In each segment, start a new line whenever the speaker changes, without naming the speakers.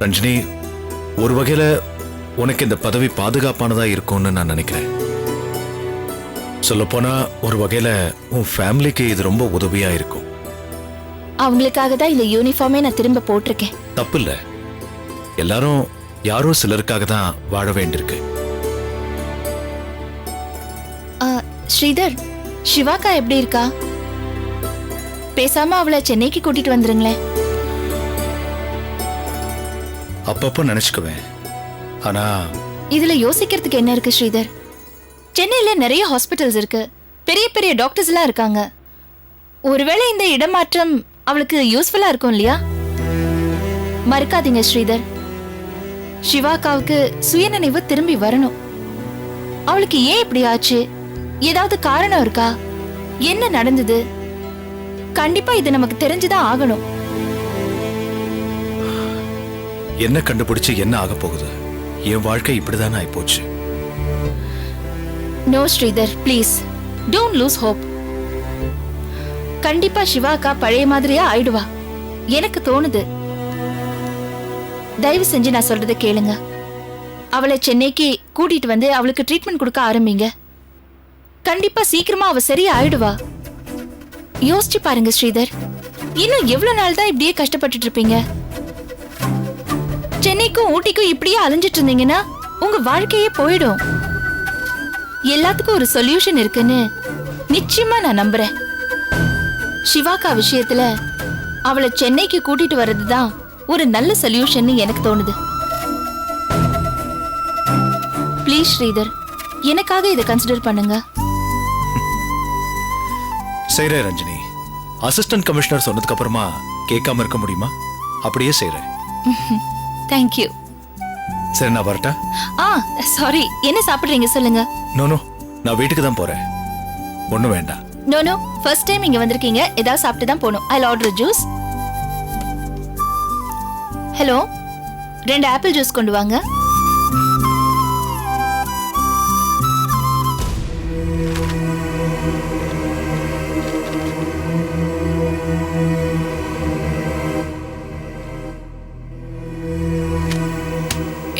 ரஞ்சினி, ஒரு வகையில உனக்கு இந்த பதவி பாதுகாப்பானதா இருக்கும்னு நான் நினைக்கிறேன். சொல்லப்போனா ஒரு வகையில உன் ஃபேமிலிக்கு இது ரொம்ப உதவியா இருக்கும்.
அவங்களுக்காக தான் இந்த யூனிஃபார்மே நான் திரும்ப போட்டிருக்கேன்.
தப்பு இல்ல, எல்லாரும் யாரோ சிலருக்காக தான் வாழ வேண்டியிருக்கு.
ஸ்ரீதர், சிவாக்கா எப்படி இருக்கா? பேசாம அவளை சென்னைக்கு கூட்டிட்டு வந்துருங்களேன்.
அப்பப்போ நினைச்சுக்குவேன். ஆனா
இதுல யோசிக்கிறதுக்கு என்ன இருக்கு ஸ்ரீதர்? சென்னையில நிறைய ஹாஸ்பிட்டல்ஸ் இருக்கு, பெரிய பெரிய டாக்டர்ஸ் எல்லாம் இருக்காங்க. ஒருவேளை இந்த இடமாற்றம் அவளுக்கு யூஸ்ஃபுல்லா இருக்கும் இல்லையா? மறக்காதீங்க ஸ்ரீதர், சிவாக்காவுக்கு சுயநினைவு திரும்பி வரணும். அவளுக்கு ஏன் இப்படி ஆச்சு? ஏதாவது காரணம் இருக்கா? என்ன நடந்தது? கண்டிப்பா இது நமக்கு தெரிஞ்சுதான் ஆகணும்.
என்ன கண்டுபிடிச்சு என்ன ஆக போகுது? என் வாழ்க்கை இப்படிதானே ஆயிப்போச்சு.
No Sridhar, please don't lose hope. கண்டிப்பா சிவாக்கா பழைய மாதிரியா ஆயிடுவா, எனக்கு தோணுது. தயவு செஞ்சு நான் சொல்றதை கேளுங்க. அவளை சென்னைக்கு கூட்டிட்டு வந்து அவளுக்கு ட்ரீட்மெண்ட் கொடுக்க ஆரம்பிங்க. கண்டிப்பா சீக்கிரமா அவ சரியா ஆயிடுவா. யோசிச்சு பாருங்க ஸ்ரீதர், இன்னும் எவ்வளவு நாள் தான் இப்படியே கஷ்டப்பட்டுட்டு இருப்பீங்க? சென்னைக்கும் ஊட்டிக்கும் இப்படியே அலைஞ்சிட்டு இருந்தீங்கன்னா உங்க வாழ்க்கையே போயிடும். எல்லாத்துக்கும் ஒரு சொல்யூஷன் இருக்குன்னு நிச்சயமா நான் நம்புறேன். சிவாக்கா விஷயத்துல அவளை சென்னைக்கு கூட்டிட்டு வர்றதுதான் ஒரு நல்ல சொல்யூஷன் எனக்கு தோணுது. ப்ளீஸ் ஸ்ரீதர், எனக்காக இதை கன்சிடர் பண்ணுங்க.
செய்றேன் ரஞ்சினி. அசிஸ்டன்ட் கமிஷனர் சொன்னதுக்கு அப்புறமா கேட்காம இருக்க முடியுமா? அப்படியே செய்றேன்.
தேங்க்யூ.
சரி, நான் வரட்டா?
சாரி, என்ன சாப்பிடுறீங்க சொல்லுங்க.
நோ, நான் வீட்டுக்கு தான் போறேன். ஒண்ணும் வேண்டாம்.
நோ, ஃபர்ஸ்ட் டைம் இங்க வந்திருக்கீங்க, ஏதாவது சாப்பிட்டு தான் போகணும். ஐ order juice. Hello, 2 apple juice கொண்டு வாங்க.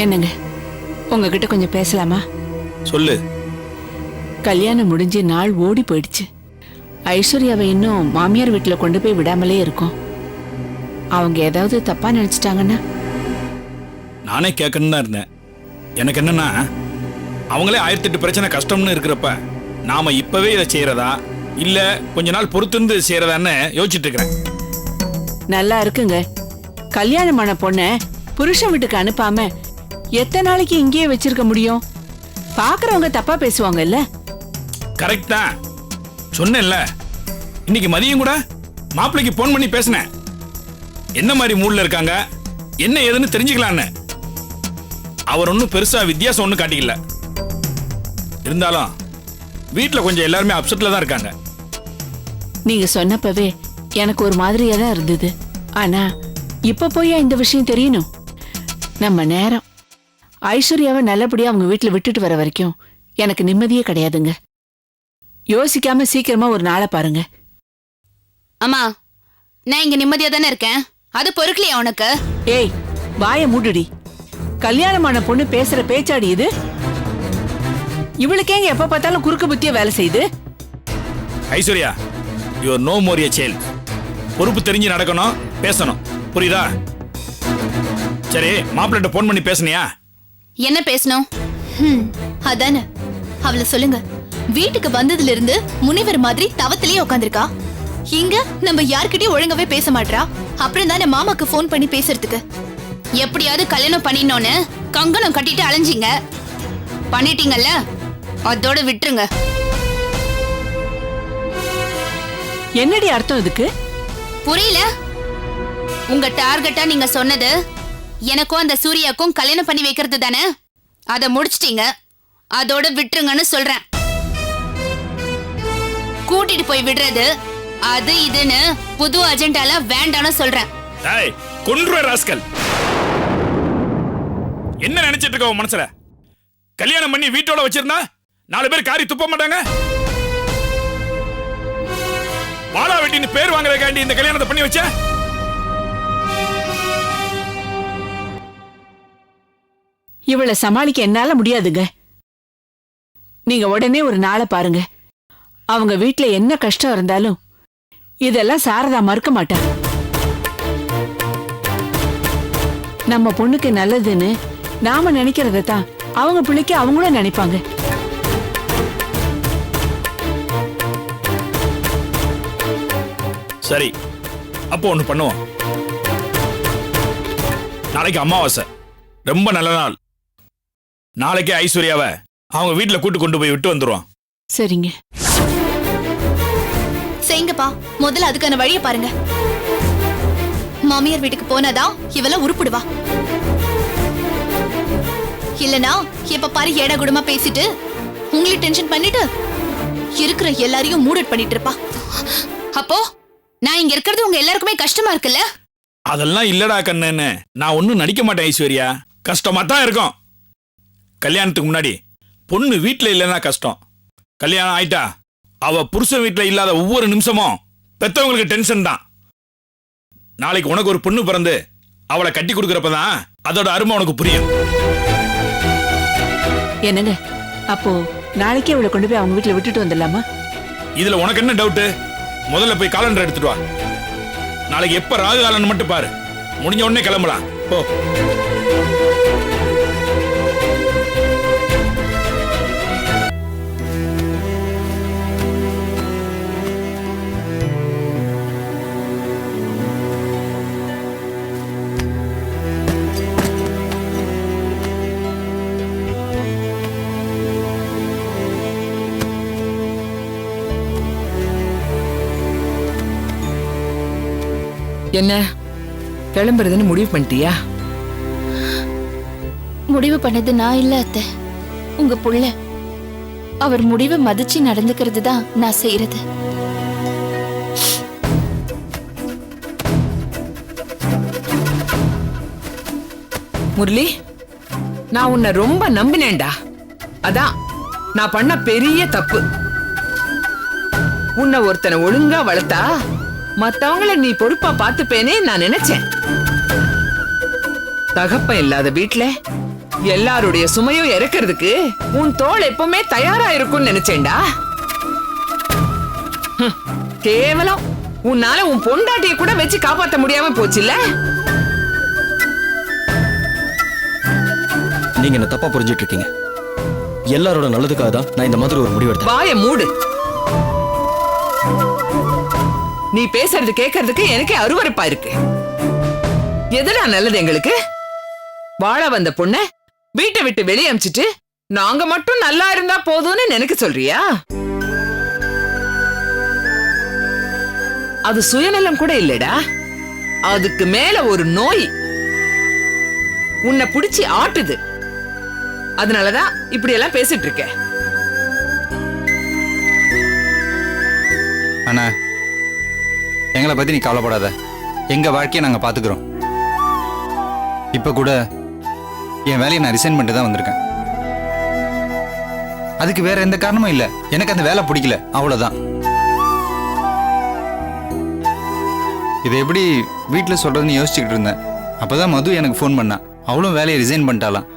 என்னங்க, உங்ககிட்ட கொஞ்சம் பேசலாமா?
சொல்லு.
கல்யாணம் முடிஞ்சு நாள் ஓடி போயிடுச்சு. ஐஸ்வர்யாவை இன்னும் மாமியார் வீட்டுல கொண்டு போய் விடாமலே இருக்கும். அவங்க ஏதாவது தப்பா நினைச்சிட்டாங்கன்னா?
நானே கேட்கணும் தான் இருந்தேன். எனக்கு என்னன்னா, அவங்களே 1008 பிரச்சனை கஷ்டம்னு இருக்கிறப்ப நாம இப்பவே இதை செய்யறதா இல்ல கொஞ்ச நாள் பொறுத்திருந்து செய்யறதான்னு யோசிச்சுட்டு இருக்கிறேன்.
நல்லா இருக்குங்க. கல்யாணமான பொண்ண புருஷன் வீட்டுக்கு அனுப்பாம எத்தனை நாளைக்கு இங்கேயே வச்சிருக்க முடியும்? பாக்குறவங்க தப்பா பேசுவாங்க இல்ல?
கரெக்ட் தான் சொன்னேன்ல. இன்னைக்கு மதியம் கூட மாப்பிள்ளைக்கு போன் பண்ணி பேசினேன். என்ன மாதிரி மூட்ல இருக்காங்க, என்ன ஏதுன்னு தெரிஞ்சுக்கலான்னு. அவர் ஒன்னும் பெருசா வித்தியாசம் ஒன்னும் காட்டிக்கல. இருந்தாலும் வீட்டுல கொஞ்சம் எல்லாருமே அப்செட்ல தான் இருக்காங்க.
நீங்க சொன்னப்பவே எனக்கு ஒரு மாதிரியா தான் இருந்தது. ஆனா இப்ப போய் இந்த விஷயம் தெரியணும்? நம்ம நேரம் ஐஸ்வர்யாவை நல்லபடியா அவங்க வீட்டுல விட்டுட்டு வர வரைக்கும் எனக்கு நிம்மதியே கிடையாதுங்க. யோசிக்காம சீக்கிரமா ஒரு நாளை பாருங்க.
அம்மா, நான் இங்க நிம்மதியா தானே இருக்கேன், அது பொறுக்கலையா உனக்கு?
ஏய், வாய மூடுடி. கல்யாணமான பொண்ணு பேசுற பேச்சாடி இது? இவளுக்கேங்க எப்ப பார்த்தாலும் குறுக்கு புத்திய வேலை செய்யுது?
Aishwarya, you no more a child. பொறுப்பு தெரிஞ்சு நடக்கணும், பேசணும், புரியுதா? சரி, மாப்பிள்ளை போன் பண்ணி பேசுனியா?
என்ன பேசணும்?
அதானே, அவளை சொல்லுங்க. வீட்டுக்கு வந்ததுல இருந்து முனிவர் மாதிரி தவத்திலேயே உட்காந்துருக்கா. இங்க நம்ம யார்கிட்டயும் ஒழுங்காவே பேச மாட்டா. அப்புறம் தானே மாமாக்கு போன் பண்ணி பேசுறதுக்கு.
எப்படியாவது கல்யாணம் பண்ணினோன்னு கங்கணம் கட்டிட்டு அலைஞ்சிங்க. பண்ணிட்டீங்கல்ல, அதோட விட்டுருங்க.
என்னடி அர்த்தம் இதுக்கு?
புரியல? உங்க டார்கெட்டா நீங்க சொன்னது எனக்கும் அந்த சூர்யாக்கும் கல்யாணம் பண்ணி வைக்கிறது தானே? அதை முடிச்சிட்டீங்க, அதோட விட்டுருங்கன்னு சொல்றேன். கூட்டிட்டு போய் விடுறது அது இதுன்னு புது அஜெண்டால வேண்டான்னு சொல்றேன்.
கொன்ற ராஸ்கல், என்ன நினைச்சிட்டு இருக்க உன் மனசுல? கல்யாணம் பண்ணி வீட்டோட வச்சிருந்தா 4 பேர் காரி துப்ப மாட்டாங்க? வாழா வெட்டின்னு பேர் வாங்குறதுக்காண்டி இந்த கல்யாணத்தை பண்ணி வச்ச?
இவளை சமாளிக்க என்னால முடியாதுங்க. நீங்க உடனே ஒரு நாளை பாருங்க. அவங்க வீட்ல என்ன கஷ்டம் இருந்தாலும் இதெல்லாம் சாரதா மறுக்க மாட்டா. நம்ம பொண்ணுக்கு நல்லதுன்னு நாம நினைக்கிறத தான் அவங்க பிள்ளைக்கு அவங்களும் நினைப்பாங்க.
சரி, அப்போ ஒண்ணு பண்ணுவோம். நாளைக்கு அமாவாசை, ரொம்ப நல்ல நாள். நாளைக்கே ஐஸ்வர்யாவை அவங்க வீட்டுல கூட்டு கொண்டு போய் விட்டு வந்துருவோம்.
சரிங்க.
செய்யுங்கப்பா, முதல்ல அதுக்கான வழியை பாருங்க. மாமியார் வீட்டுக்கு போனாதான் இவெல்லாம் உருப்பிடுவா. இல்லனா எப்ப பாரு ஏடா குடமா பேசிட்டு உங்களை டென்ஷன் பண்ணிட்டு இருக்கிற எல்லாரையும் மூடட் பண்ணிட்டு இருப்பா.
அப்போ நான் இங்க இருக்கிறது உங்க எல்லாருக்குமே கஷ்டமா இருக்குல்ல?
அதெல்லாம் இல்லடா கண்ணன்னு, நான் ஒன்னும் நடிக்க மாட்டேன் ஐஸ்வர்யா. கஷ்டமா தான் இருக்கும். கல்யாணத்துக்கு முன்னாடி பொண்ணு வீட்டுல இல்லைன்னா கஷ்டம். கல்யாணம் ஆயிட்டா அவ புருஷன் வீட்டுல இல்லாத ஒவ்வொரு நிமிஷமும் பெத்தவங்களுக்கு டென்ஷன் தான். நாளைக்கு உனக்கு ஒரு பொண்ணு பிறந்து அவளை கட்டி கொடுக்கறப்பதான் அதோட அருமை உனக்கு புரியும்.
என்னங்க, அப்போ நாளைக்கே அவளை கொண்டு போய் அவங்க வீட்டுல விட்டுட்டு வந்துடலாமா?
இதுல உனக்கு என்ன டவுட்? முதல்ல போய் காலண்டர் எடுத்துட்டு வா. நாளைக்கு எப்ப ராகு காலன்னு மட்டும் பாரு. முடிஞ்ச உடனே கிளம்பலாம். போ.
என்ன கிளம்புறதுன்னு முடிவு பண்ணிட்டியா?
முடிவு பண்ணது நான் இல்ல அத்தை, உங்க புள்ள. அவர் முடிவை மதிச்சு நடந்துக்கிறது தான் நான் செய்யறது.
முரளி, நான் உன்னை ரொம்ப நம்பினேன்டா. அதான் நான் பண்ண பெரிய தப்பு. உன்னை ஒருத்தனை ஒழுங்கா வளர்த்தா மத்தவங்கள நீ பொறுப்பா பாத்துப்பேனே நான் நினைச்சேன். தகப்பன் இல்லாத வீட்ல எல்லாருடைய சுமையும் இறக்கிறதுக்கு உன் தோள் எப்பவுமே தயாரா இருக்கும்னு நினைச்சேன்டா. கேவலம் உன்னால உன் பொண்டாட்டிய கூட வச்சு காப்பாத்த முடியாம போச்சுல்ல.
நீங்க என்ன தப்பா புரிஞ்சிட்டு இருக்கீங்க. எல்லாரோட நல்லதுக்காக தான் நான் இந்த மாதிரி ஒரு முடிவு எடுத்தேன்.
வாய மூடு. நீ பேசுறது கேட்கறதுக்கு எனக்கே அருவருப்பா இருக்கு. எதுடா நல்லது எங்களுக்கு? வாழ வந்த பொண்ண வீட்டை விட்டு வெளியே அமிச்சிட்டு நாங்க மட்டும் நல்லா இருந்தா போதும்னு நினைக்க சொல்றியா? அது சுயநலம் கூட இல்லடா, அதுக்கு மேல ஒரு நோய் உன்னை புடிச்சு ஆட்டுது. அதனாலதான் இப்படி எல்லாம் பேசிட்டு இருக்க.
அண்ணா, எங்களை பத்தி நீ கவலைப்படாத. எங்க வாழ்க்கையை நாங்க பாத்துக்கிறோம். இப்ப கூட என் வேலையை நான் ரிசைன் பண்ணிட்டு தான் வந்திருக்கேன். அதுக்கு வேற எந்த காரணமும் இல்ல. எனக்கு அந்த வேலை பிடிக்கல, அவ்வளவுதான். இதை எப்படி வீட்டுல சொல்றதுன்னு யோசிச்சுக்கிட்டு இருந்தேன். அப்பதான் மது எனக்கு ஃபோன் பண்ணா. அவளும் வேலையை ரிசைன் பண்ணிட்டாலாம்.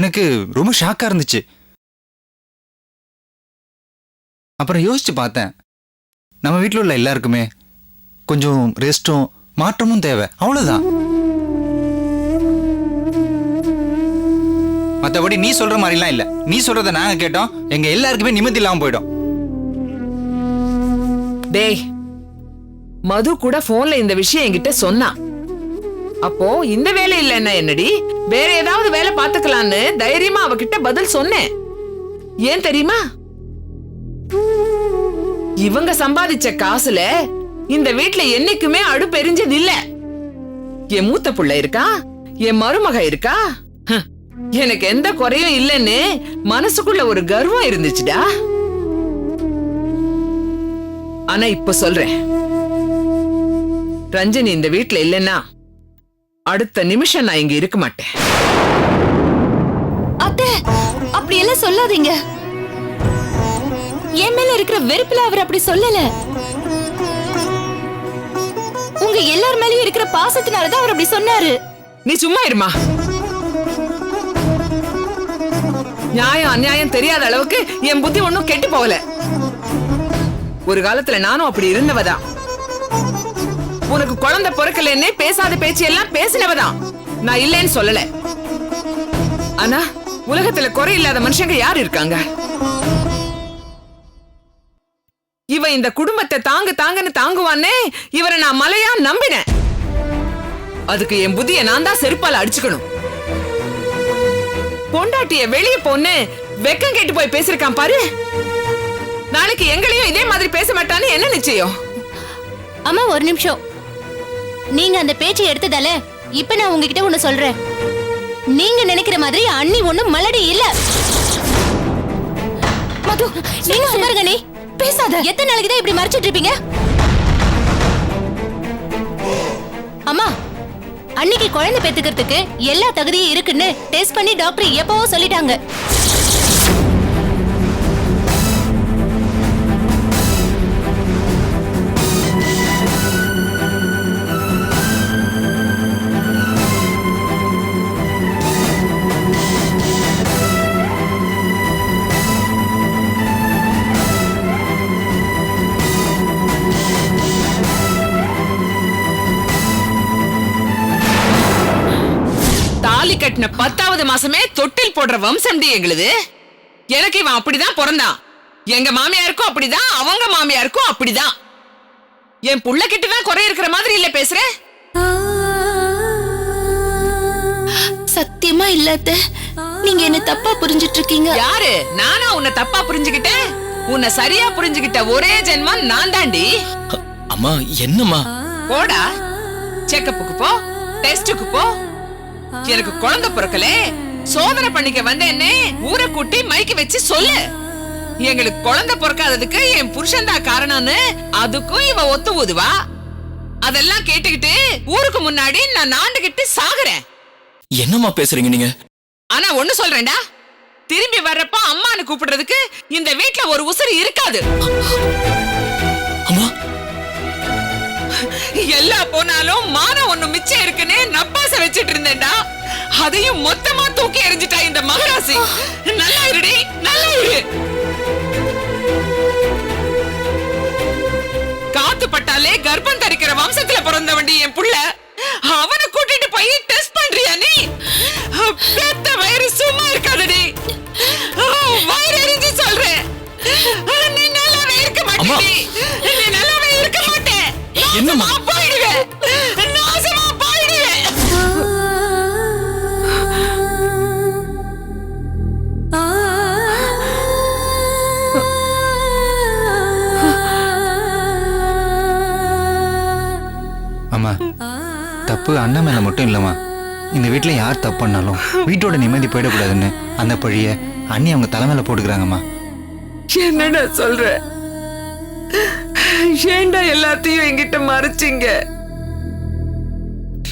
எனக்கு ரொம்ப ஷாக்கா இருந்துச்சு. அப்புறம் யோசிச்சு பார்த்தேன், நம்ம வீட்டில் உள்ள எல்லாருக்குமே கொஞ்சம் ரெஸ்டும் மாற்றமும் தேவை, அவ்வளவுதான். மற்றபடி நீ சொல்ற மாதிரிலாம் இல்ல. நீ சொல்றத நாங்க கேட்டோம், எங்க எல்லாருக்குமே நிம்மதி இல்லாம போயிடும்.
டேய், மது கூட போன்ல இந்த விஷயம் என்கிட்ட சொன்னா. அப்போ இந்த வேலை இல்லைன்னா என்னடி, வேற ஏதாவது வேலை பாத்துக்கலான்னு தைரியமா அவகிட்ட பதில் சொன்னேன். ஏன் தெரியுமா? இவங்க சம்பாதிச்ச காசுல இந்த வீட்டுல என்னைக்குமே அடுப்பு எரிஞ்சது இல்ல. என் மூத்த புள்ள இருக்கா, என் மருமக இருக்கா, எனக்கு எந்த குறையும் இல்லைன்னு மனசுக்குள்ள ஒரு கர்வம் இருந்துச்சுடா. ஆனா இப்ப சொல்றேன், ரஞ்சனி இந்த வீட்டுல இல்லைன்னா அடுத்த நிமிஷம் நான் இங்க இருக்க மாட்டேன்.
அத்தை, அப்படி எல்லாம் சொல்லாதீங்க. என் மேல இருக்கிற வெறுப்புல அவர் அப்படி சொல்லல. உங்க எல்லார் மேலயும் இருக்கிற பாசத்தினாலதான் அவர் அப்படி சொன்னாரு.
நீ சும்மா இருமா. நியாயம் அநியாயம் தெரியாத அளவுக்கு என் புத்தி ஒன்னும் கெட்டு போகல. ஒரு காலத்துல நானும் அப்படி இருந்தவதான். உனக்கு குழந்தை பிறக்கலன்னே பேசாத பேச்சு எல்லாம் பேசினவதான். நான் இல்லைன்னு சொல்லல. ஆனா உலகத்துல குறை இல்லாத மனுஷங்க யார் இருக்காங்க? இவ இந்த குடும்பத்தை தாங்குன்னு தாங்குவானே, இவரை நான் மலையா நம்பினேன். அதுக்கு என் புத்திய நான் தான் செருப்பால அடிச்சுக்கணும். பொண்டாட்டிய வெளியே போன்னு வெக்கம் கேட்டு போய் பேசிருக்கான் பாரு. நாளைக்கு எங்களையும் இதே மாதிரி பேச மாட்டான்னு என்ன நிச்சயம்?
அம்மா ஒரு நிமிஷம். நீங்க அந்த பேச்சை எடுத்ததால இப்ப நான் உங்ககிட்ட ஒண்ணு சொல்றேன். நீங்க நினைக்கிற மாதிரி அண்ணி ஒண்ணும் மலடி இல்ல.
மது,
நீங்க சுமாருங்க நீ
பேசாத.
எத்தனை நாளைக்கு தான் இப்படி மறைச்சிட்டு இருப்பீங்க? அம்மா, அன்னைக்கு குழந்தை பெத்துக்கிறதுக்கு எல்லா தகுதியும் இருக்குன்னு டெஸ்ட் பண்ணி டாக்டர் எப்பவோ சொல்லிட்டாங்க.
தாலி கட்டின 10வது மாசமே தொட்டில் போடுற வம்சம்டி எங்களுது. எனக்கு இவன் அப்படிதான் பிறந்தான். எங்க மாமியாருக்கும் அப்படிதான், அவங்க மாமியாருக்கும் அப்படிதான். என் புள்ள கிட்டதான் குறை இருக்கிற மாதிரி இல்ல பேசுற.
சத்தியமா இல்லாத, நீங்க என்ன தப்பா புரிஞ்சிட்டு இருக்கீங்க.
யாரு? நானா உன்னை தப்பா புரிஞ்சுகிட்டேன்? உன்னை சரியா புரிஞ்சுகிட்ட ஒரே ஜென்மம் நான் தாண்டி.
அம்மா என்னம்மா?
போடா, செக்கப்புக்கு போ, டெஸ்டுக்கு போ. எனக்கு குழந்தை பிறக்கலே, சோதனை பண்ணிக்க வந்தேன்னே ஊரை கூட்டி மைக்கு வச்சு சொல்லு. எங்களுக்கு குழந்தை பிறக்காததுக்கு என் புருஷன் தான் காரணம்னு அதுக்கும் இவ ஒத்து ஊதுவா. அதெல்லாம் கேட்டுக்கிட்டு ஊருக்கு முன்னாடி நான் நாண்டுகிட்டு சாகுறேன்.
என்னம்மா பேசுறீங்க நீங்க?
ஆனா ஒண்ணு சொல்றேன்டா, திரும்பி வர்றப்ப அம்மான்னு கூப்பிடுறதுக்கு இந்த வீட்ல ஒரு உசுறு இருக்காது.
அம்மா,
எல்லா போனாலும் மானம் ஒண்ணு மிச்சம் இருக்குன்னு நப்பாச வச்சிட்டு இருந்தேன்டா. அதையும் மொத்தமா தூக்கி எறிஞ்சிட்டா இந்த மகராசி. நல்லா இருடி, நல்லா இரு. காத்து பட்டாலே கர்ப்பம் தரிக்கிற வம்சத்துல பிறந்தவண்டி என் புள்ள. அவனை கூட்டிட்டு போய் டெஸ்ட் பண்றியா நீ? பெத்த வயிறு சும்மா இருக்காதடி. வயிறு எரிஞ்சு சொல்றேன். நீ நல்லாவே இருக்க மாட்டேடி. நீ நல்லாவே இருக்க மாட்டே.
என்னம்மா?
போயிடுவேன், நாசமா போயிடுவேன்.
அம்மா, தப்பு அண்ணன் மேல மட்டும் இல்லம்மா. இந்த வீட்டுல யார் தப்பு பண்ணாலும் வீட்டோட நிம்மதி போயிடக்கூடாதுன்னு அந்த பழிய அண்ணி அவங்க தலைமையில போட்டுக்கிறாங்கம்மா.
என்னடா சொல்ற? ஏண்டா எல்லாத்தையும் என்கிட்ட மறைச்சிங்க?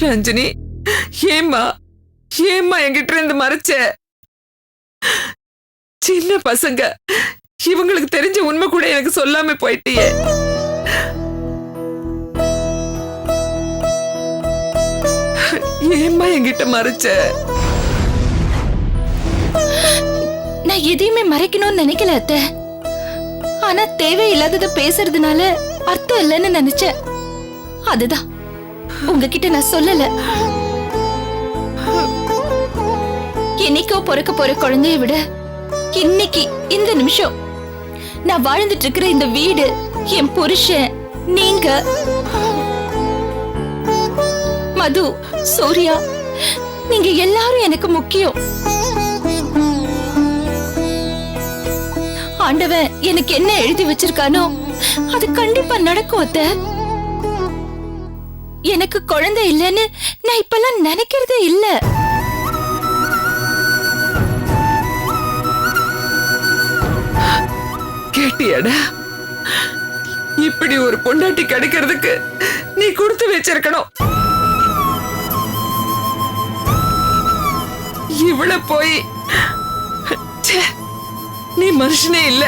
ரஞ்சினி, ஏம்மா என்கிட்ட இருந்து மறைச்ச? சின்ன பசங்க, இவங்களுக்கு தெரிஞ்ச உண்மை கூட எனக்கு சொல்லாம போயிட்டியே. ஏம்மா என்கிட்ட மறைச்ச?
நான் எதையுமே மறைக்கணும்னு நினைக்கல அத்தை. ஆனா தேவையில்லாதத பேசுறதுனால அர்த்தம் இல்லைன்னு நினைச்சேன். அதுதான் உங்ககிட்ட நான் சொல்லல. என்னைக்கோ பிறக்க போற குழந்தைய விட இன்னைக்கு இந்த நிமிஷம் நான் வாழ்ந்துட்டு இருக்கிற இந்த வீடு, என் புருஷன், நீங்க, மது, சூர்யா, நீங்க எல்லாரும் எனக்கு முக்கியம். ஆண்டவன் எனக்கு என்ன எழுதி வச்சிருக்கானோ அது கண்டிப்பா நடக்கும் அத்தை. எனக்கு குழந்தை இல்லைன்னு நான் இப்பெல்லாம் நினைக்கிறதே இல்ல.
கேட்டியாடா? இப்படி ஒரு பொண்டாட்டி கிடைக்கிறதுக்கு நீ கொடுத்து வச்சிருக்கணும். இவ்வளவு போய் நீ மனுஷனே இல்ல.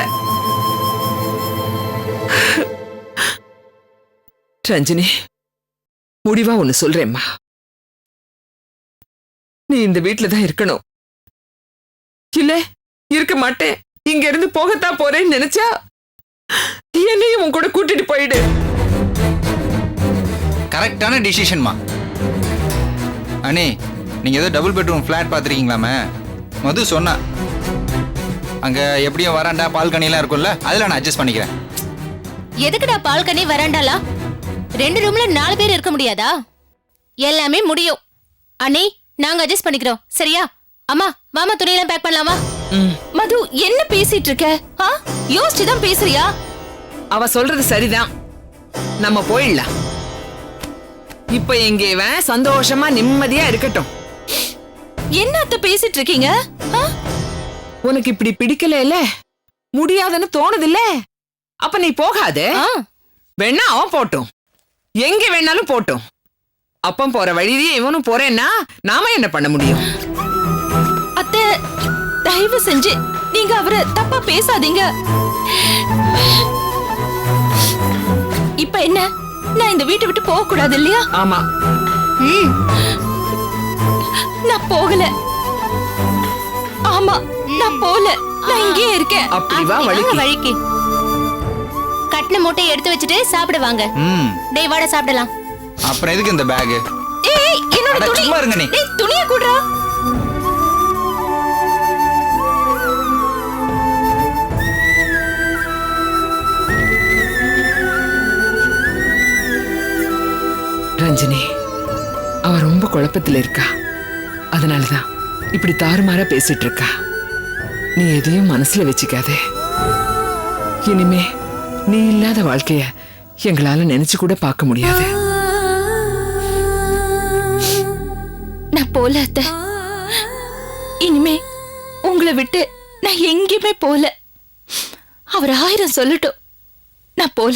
ரஞ்சினி, முடிவா ஒண்ணு சொல்றேம்மா. நீ இந்த வீட்டுல தான் இருக்கணும். இல்ல இருக்க மாட்டேன். இங்க இருந்து போகத்தான் போறேன்னு நினைச்சா என்னையும் உன் கூட கூட்டிட்டு போயிடு.
கரெக்டான டிசிஷன்மா. அண்ணே, நீங்க ஏதோ டபுள் பெட்ரூம் ஃபிளாட் பார்த்துருக்கீங்களாமே? மது சொன்னா அங்க எப்படியும் வராண்டா பால்கனிலாம் இருக்கும்ல, அதில் நான் அட்ஜஸ்ட் பண்ணிக்கிறேன்.
எதுக்குடா பால்கனி வராண்டாலா? 2 ரூம்ல 4 பேர் இருக்க முடியாதா? எல்லாமே முடியும். அண்ணே, நாங்க அட்ஜஸ்ட் பண்ணிக்கிறோம். சரியா? அம்மா, வாமா துணியெல்லாம் பேக் பண்ணலாமா?
மது என்ன பேசிட்டு இருக்க? யோசிச்சுதான் பேசுறியா?
அவ சொல்றது சரிதான். நம்ம போயிடலாம். இப்ப எங்க இவன் சந்தோஷமா நிம்மதியா இருக்கட்டும்.
என்ன அத்தை பேசிட்டு இருக்கீங்க?
உனக்கு இப்படி பிடிக்கல, முடியாதுன்னு தோணுதில்ல? அப்ப நீ போகாதே. வேணா அவன் போட்டும், எங்க வேணாலும் போட்டும். அப்பம் போற வழியே இவனும் போறேன்னா நாம என்ன பண்ண முடியும்?
அத்தை, தயவு செஞ்சு நீங்க அவரை தப்பா பேசாதீங்க. இப்ப என்ன, நான் இந்த வீட்டை விட்டு போக கூடாது இல்லையா?
ஆமா.
நான் போகல. ஆமா, நான் போல. நான் இங்கே இருக்கேன்.
அப்படி வா
வாங்க
வழிக்கு.
வழிக்கு. கட்டின மூட்டையை எடுத்து வச்சுட்டு சாப்பிட வாங்க. டேய் வாடா சாப்பிடலாம்.
அப்புறம் எதுக்கு இந்த பேகு?
ஏய், என்னோட
அட,
துணி.
சும்மா இருங்க நீ.
டேய், துணியை குடுறா.
ரஞ்சினி, அவ ரொம்ப குழப்பத்துல இருக்கா. அதனாலதான் இப்படி தாறுமாறா பேசிட்டு இருக்கா. நீ எதையும் மனசுல வச்சுக்காதே. இனிமே நீ இல்லாத வாழ்க்கைய எங்களால நினைச்சு கூட பார்க்க முடியாது.
நான் போல அத்தை. இனிமே உங்களை விட்டு நான் எங்கேயுமே போல. அவர் 1000 சொல்லட்டும், நான் போல.